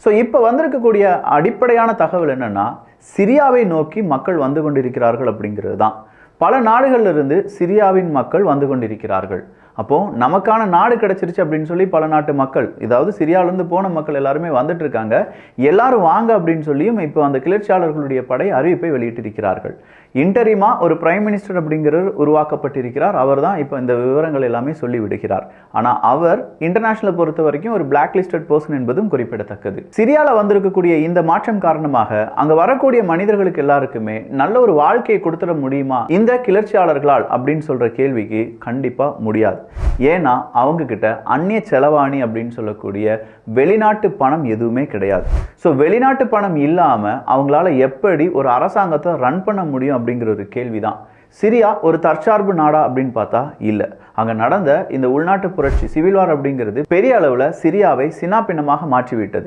So இப்போ வந்திருக்கக்கூடிய அடிப்படையான தகவல் என்னன்னா, சிரியாவை நோக்கி மக்கள் வந்து கொண்டிருக்கிறார்கள் அப்படிங்கிறது தான். பல நாடுகளிலிருந்து சிரியாவின் மக்கள் வந்து கொண்டிருக்கிறார்கள். அப்போ நமக்கான நாடு கிடைச்சிருச்சு அப்படின்னு சொல்லி பல நாட்டு மக்கள், இதாவது சிரியாவிலிருந்து போன மக்கள் எல்லாருமே வந்துட்டு இருக்காங்க. எல்லாரும் வாங்க அப்படின்னு சொல்லியும் இப்போ அந்த கிளர்ச்சியாளர்களுடைய படை அறிவிப்பை வெளியிட்டிருக்கிறார்கள். இன்டரிமா ஒரு பிரைம் மினிஸ்டர் அப்படிங்கிறவர் உருவாக்கப்பட்டிருக்கிறார். அவர் தான் இப்போ இந்த விவரங்கள் எல்லாமே சொல்லி விடுகிறார். ஆனால் அவர் இன்டர்நேஷனலை பொறுத்த வரைக்கும் ஒரு பிளாக் லிஸ்டட் பர்சன் என்பதும் குறிப்பிடத்தக்கது. சிரியாவில் வந்திருக்கக்கூடிய இந்த மாற்றம் காரணமாக அங்கே வரக்கூடிய மனிதர்களுக்கு எல்லாருக்குமே நல்ல ஒரு வாழ்க்கையை கொடுத்துட முடியுமா இந்த கிளர்ச்சியாளர்களால் அப்படின்னு சொல்ற கேள்விக்கு கண்டிப்பா முடியாது. ஏன்னா அவங்க கிட்ட அந்நிய செலவாணி அப்படின்னு சொல்லக்கூடிய வெளிநாட்டு பணம் எதுவுமே கிடையாது. ஸோ வெளிநாட்டு பணம் இல்லாம அவங்களால எப்படி ஒரு அரசாங்கத்தை ரன் பண்ண முடியும் அப்படிங்கிற ஒரு கேள்விதான். சிரியா ஒரு தற்சார்பு நாடா அப்படின்னு பார்த்தா இல்ல. அங்க நடந்த இந்த உள்நாட்டு புரட்சி சிவில் வார் அப்படிங்கிறது பெரிய அளவுல சிரியாவை சின்னாபின்னமாக மாற்றிவிட்டது.